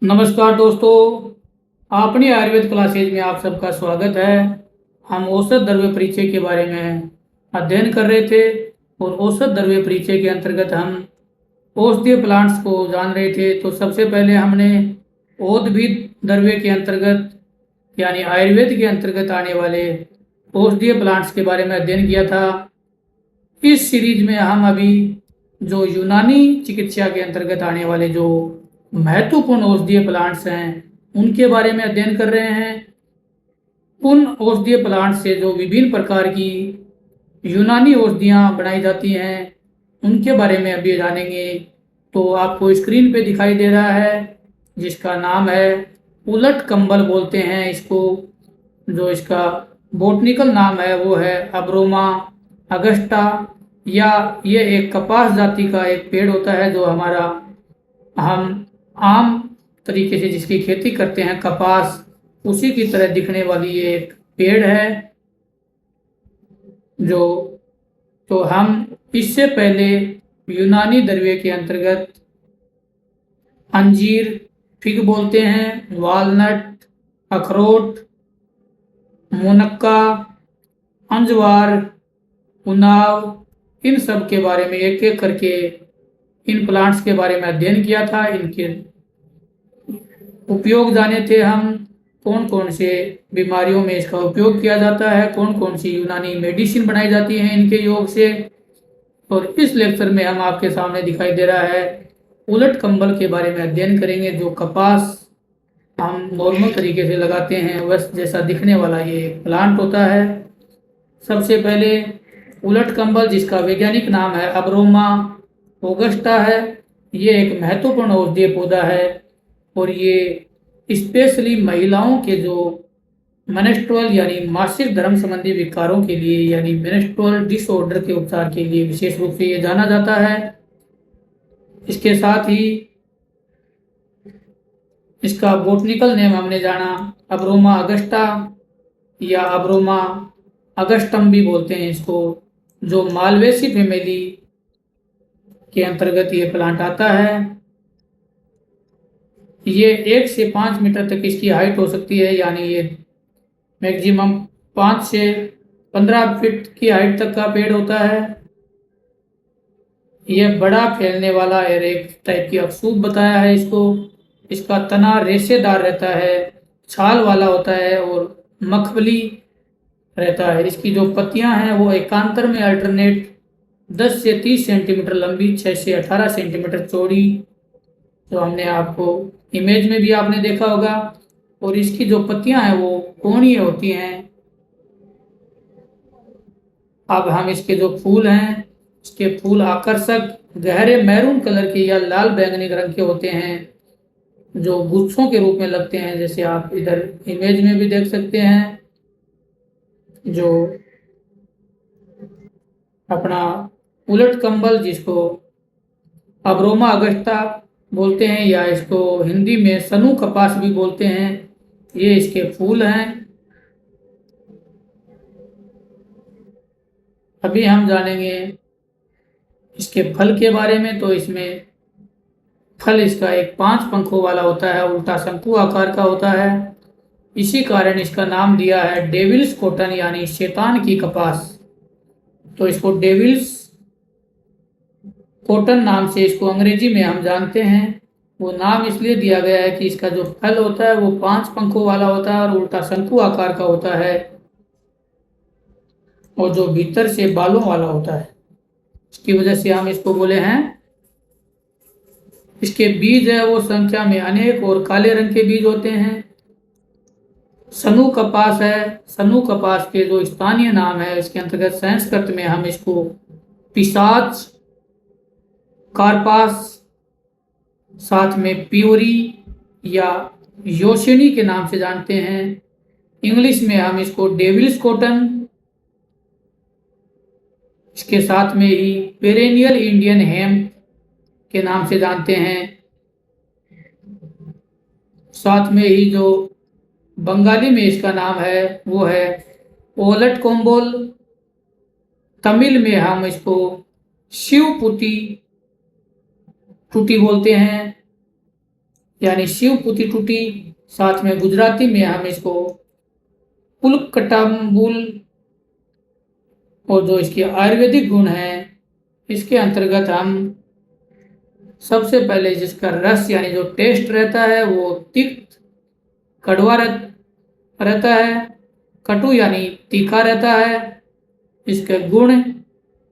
नमस्कार दोस्तों, अपनी आयुर्वेद क्लासेज में आप सबका स्वागत है। हम औषध द्रव्य परिचय के बारे में अध्ययन कर रहे थे और औषध द्रव्य परिचय के अंतर्गत हम औषधीय प्लांट्स को जान रहे थे। तो सबसे पहले हमने औषधीय द्रव्य के अंतर्गत यानी आयुर्वेद के अंतर्गत आने वाले औषधीय प्लांट्स के बारे में अध्ययन किया था। इस सीरीज में हम अभी जो यूनानी चिकित्सा के अंतर्गत आने वाले जो महत्वपूर्ण औषधीय प्लांट्स हैं उनके बारे में अध्ययन कर रहे हैं। उन औषधीय प्लांट्स से जो विभिन्न प्रकार की यूनानी औषधियाँ बनाई जाती हैं उनके बारे में अभी जानेंगे। तो आपको स्क्रीन पे दिखाई दे रहा है जिसका नाम है उलट कंबल बोलते हैं इसको। जो इसका बोटनिकल नाम है वो है अब्रोमा अगस्टा, या ये एक कपास जाति का एक पेड़ होता है जो हमारा हम आम तरीके से जिसकी खेती करते हैं कपास, उसी की तरह दिखने वाली ये एक पेड़ है। जो तो हम इससे पहले यूनानी द्रव्य के अंतर्गत अंजीर, फिग बोलते हैं, वालनट, अखरोट, मुनक्का, अंजवार, उनाव, इन सब के बारे में एक एक करके इन प्लांट्स के बारे में अध्ययन किया था। इनके उपयोग जाने थे हम, कौन कौन से बीमारियों में इसका उपयोग किया जाता है, कौन कौन सी यूनानी मेडिसिन बनाई जाती हैं इनके योग से। और इस लेक्चर में हम आपके सामने दिखाई दे रहा है उलट कंबल के बारे में अध्ययन करेंगे। जो कपास हम नॉर्मल तरीके से लगाते हैं वैसे जैसा दिखने वाला ये प्लांट होता है। सबसे पहले उलट कंबल, जिसका वैज्ञानिक नाम है अब्रोमा ओगस्टा है, ये एक महत्वपूर्ण औषधीय पौधा है और ये स्पेशली महिलाओं के जो मेंस्ट्रुअल यानी मासिक धर्म संबंधी विकारों के लिए यानी मेंस्ट्रुअल डिसऑर्डर के उपचार के लिए विशेष रूप से ये जाना जाता है। इसके साथ ही इसका बोटनिकल नेम हमने जाना अब्रोमा अगस्टा या अब्रोमा अगस्टम भी बोलते हैं इसको, जो मालवेसी फैमिली के अंतर्गत ये प्लांट आता है। ये 1 से 5 मीटर तक इसकी हाइट हो सकती है, यानी ये मैक्सिमम 5 से 15 फीट की हाइट तक का पेड़ होता है। यह बड़ा फैलने वाला और एक टाइप की अकसूत बताया है इसको। इसका तना रेशेदार रहता है, छाल वाला होता है और मखमली रहता है। इसकी जो पत्तियां हैं वो एकांतर में अल्टरनेट 10 से 30 सेंटीमीटर लंबी, 6 से 18 सेंटीमीटर चौड़ी, जो हमने आपको इमेज में भी आपने देखा होगा। और इसकी जो पत्तियां हैं वो कोणीय होती हैं। अब हम इसके जो फूल हैं, इसके फूल आकर्षक गहरे मैरून कलर के या लाल बैंगनी रंग के होते हैं जो गुच्छों के रूप में लगते हैं, जैसे आप इधर इमेज में भी देख सकते हैं। जो अपना उलट कंबल, जिसको अब्रोमा अगस्टा बोलते हैं या इसको हिंदी में सनू कपास भी बोलते हैं, ये इसके फूल हैं। अभी हम जानेंगे इसके फल के बारे में। तो इसमें फल इसका एक 5 पंखों वाला होता है, उल्टा शंकु आकार का होता है। इसी कारण इसका नाम दिया है डेविल्स कॉटन यानी शैतान की कपास। तो इसको डेविल्स कॉटन नाम से इसको अंग्रेजी में हम जानते हैं। वो नाम इसलिए दिया गया है कि इसका जो फल होता है वो 5 पंखों वाला होता है और उल्टा शंकु आकार का होता है और जो भीतर से बालों वाला होता है, इसकी वजह से हम इसको बोले हैं। इसके बीज है वो संख्या में अनेक और काले रंग के बीज होते हैं। सनू कपास है, सनू कपास के जो स्थानीय नाम है इसके अंतर्गत संस्कृत में हम इसको पिशाच, कार्पास, साथ में प्योरी या योशिनी के नाम से जानते हैं। इंग्लिश में हम इसको डेविल्स कॉटन, इसके साथ में ही पेरेनियल इंडियन हेम्प के नाम से जानते हैं। साथ में ही जो बंगाली में इसका नाम है वो है ओलट कोम्बोल। तमिल में हम इसको शिवपुटी टूटी बोलते हैं। यानी शिव पुती टूटी, साथ में गुजराती में हम इसको पुलकटाम्बुल, और जो इसके आयुर्वेदिक गुण हैं इसके अंतर्गत हम सबसे पहले जिसका रस यानी जो टेस्ट रहता है वो तिक्त कड़वा रहता है, कटु यानी तीखा रहता है। इसके गुण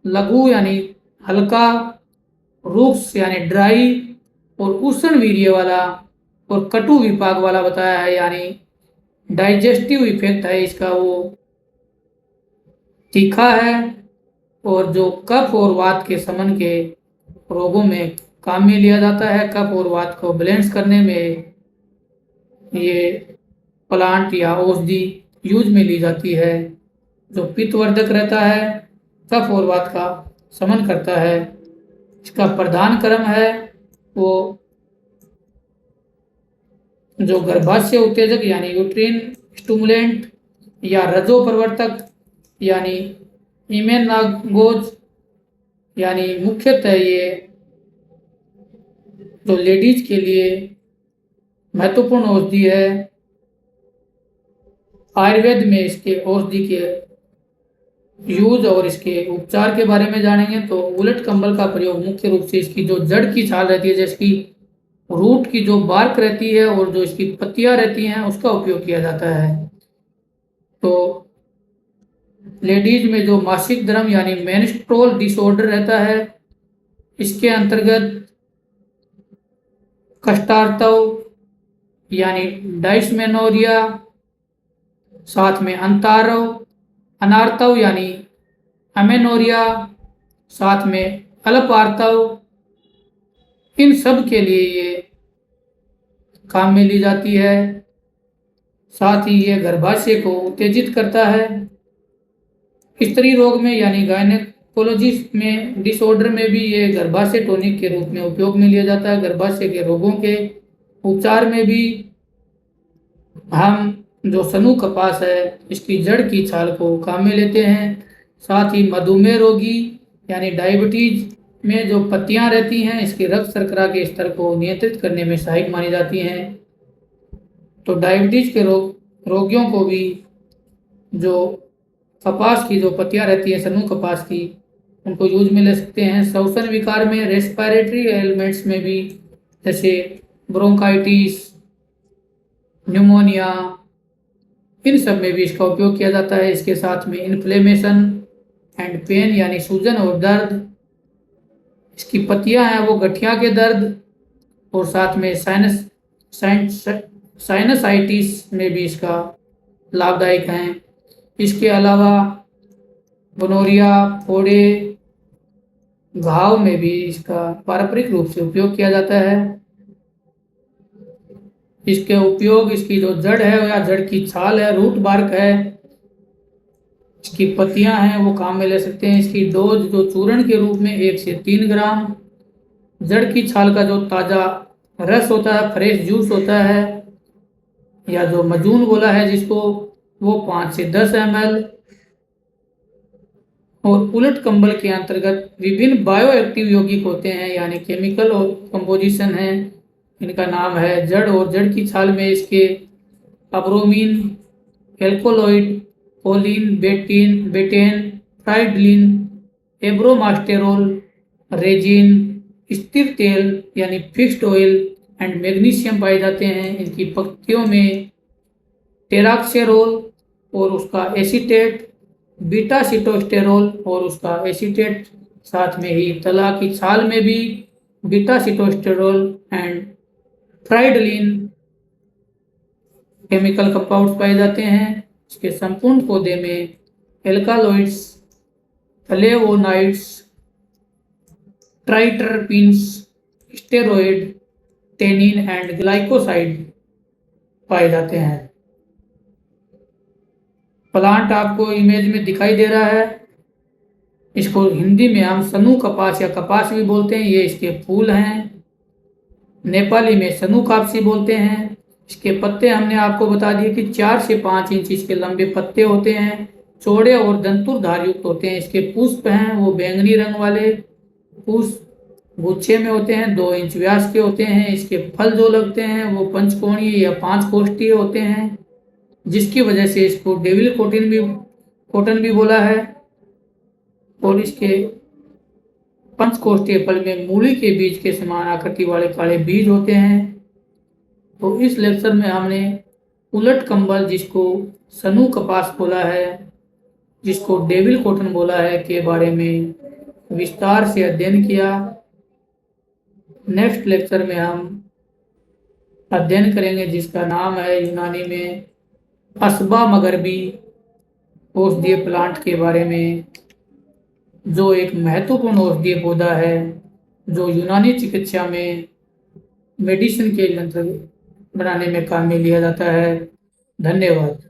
लघु यानी हल्का, रुक्ष यानी ड्राई, और उष्ण वीर्य वाला और कटु विपाक वाला बताया है, यानी डाइजेस्टिव इफेक्ट है इसका वो तीखा है, और जो कफ और वात के समन के रोगों में काम में लिया जाता है। कफ और वात को बैलेंस करने में ये प्लांट या औषधि यूज में ली जाती है। जो पित्तवर्धक रहता है, कफ और वात का समन करता है। इसका प्रधान कर्म है वो जो गर्भाशय उत्तेजक यानी यूट्रिन स्टुमुलेंट या रजो प्रवर्तक यानी इमेनागोज, यानी मुख्यतः ये जो लेडीज के लिए महत्वपूर्ण औषधि है। आयुर्वेद में इसके औषधि के यूज और इसके उपचार के बारे में जानेंगे तो उलट कंबल का प्रयोग मुख्य रूप से इसकी जो जड़ की छाल रहती है, जैसे कि रूट की जो बार्क रहती है और जो इसकी पत्तियां रहती हैं उसका उपयोग किया जाता है। तो लेडीज में जो मासिक धर्म यानी मेंस्ट्रुअल डिसऑर्डर रहता है इसके अंतर्गत कष्टार्तव यानी डाइसमेनोरिया, साथ में अनार्तव यानी अमेनोरिया, साथ में अल्पार्तव, इन सब के लिए ये काम में ली जाती है। साथ ही ये गर्भाशय को उत्तेजित करता है। स्त्री रोग में यानी गायनेकोलॉजी में डिसऑर्डर में भी ये गर्भाशय टॉनिक के रूप में उपयोग में लिया जाता है। गर्भाशय के रोगों के उपचार में भी हम जो सनु कपास है इसकी जड़ की छाल को काम में लेते हैं। साथ ही मधुमेह रोगी यानी डायबिटीज में जो पत्तियां रहती हैं इसके रक्त शर्करा के स्तर को नियंत्रित करने में सहायक मानी जाती हैं। तो डायबिटीज के रोगियों को भी जो कपास की जो पत्तियां रहती हैं सनु कपास की उनको यूज में ले सकते हैं। श्वसन विकार में, रेस्पिरेटरी एलिमेंट्स में भी, जैसे ब्रोंकाइटिस, न्यूमोनिया, इन सब में भी इसका उपयोग किया जाता है। इसके साथ में इन्फ्लेमेशन एंड पेन यानी सूजन और दर्द, इसकी पत्तियां हैं वो गठिया के दर्द, और साथ में साइनसाइटिस में भी इसका लाभदायक हैं। इसके अलावा गोनोरिया, फोड़े, घाव में भी इसका पारंपरिक रूप से उपयोग किया जाता है। इसके उपयोग इसकी जो जड़ है या जड़ की छाल है, रूट बार्क है, इसकी पत्तियां हैं वो काम में ले सकते हैं। इसकी डोज जो चूर्ण के रूप में 1 से 3 ग्राम, जड़ की छाल का जो ताज़ा रस होता है, फ्रेश जूस होता है, या जो मजून बोला है जिसको, वो 5 से 10 ml। और उलट कंबल के अंतर्गत विभिन्न बायो एक्टिव यौगिक होते हैं यानी केमिकल और कंपोजिशन है। इनका नाम है जड़ और जड़ की छाल में इसके अब्रोमीन, एल्कोलॉइड, कोलिन, बेटेन, फ्राइडलिन, एब्रोमास्टेरोल, रेजिन, स्थिर तेल यानी फिक्स्ड ऑयल एंड मैग्नीशियम पाए जाते हैं। इनकी पत्तियों में टेराक्सेरोल और उसका एसीटेट, बीटा सिटोस्टेरोल और उसका एसीटेट, साथ में ही तला की छाल में भी beta sitosterol and friedelin chemical compounds पाए जाते हैं। इसके संपूर्ण पौधे में alkaloids, flavonoids, triterpenes, steroid, tannin and glycoside पाए जाते हैं। प्लांट आपको इमेज में दिखाई दे रहा है, इसको हिंदी में हम सनु कपास या कपास भी बोलते हैं। ये इसके फूल हैं, नेपाली में सनु कापसी बोलते हैं। इसके पत्ते हमने आपको बता दिए कि 4 से 5 इंच इसके लंबे पत्ते होते हैं, चौड़े और दंतुर धार युक्त होते हैं। इसके पुष्प हैं वो बैंगनी रंग वाले पुष्प, गुच्छे में होते हैं, 2 इंच व्यास के होते हैं। इसके फल जो लगते हैं वो पंचकोणीय या 5 कोष्ठीय होते हैं, जिसकी वजह से इसको डेविल कॉटन भी बोला है। और इसके पंचकोष्ठीय फल में मूली के बीज के समान आकृति वाले काले बीज होते हैं। तो इस लेक्चर में हमने उलट कंबल, जिसको सनू कपास बोला है, जिसको डेविल कॉटन बोला है, के बारे में विस्तार से अध्ययन किया। नेक्स्ट लेक्चर में हम अध्ययन करेंगे जिसका नाम है यूनानी में अस्बा मगरबी औषधीय प्लांट के बारे में, जो एक महत्वपूर्ण औषधीय पौधा है जो यूनानी चिकित्सा में मेडिसिन के यंत्र बनाने में काम में लिया जाता है। धन्यवाद।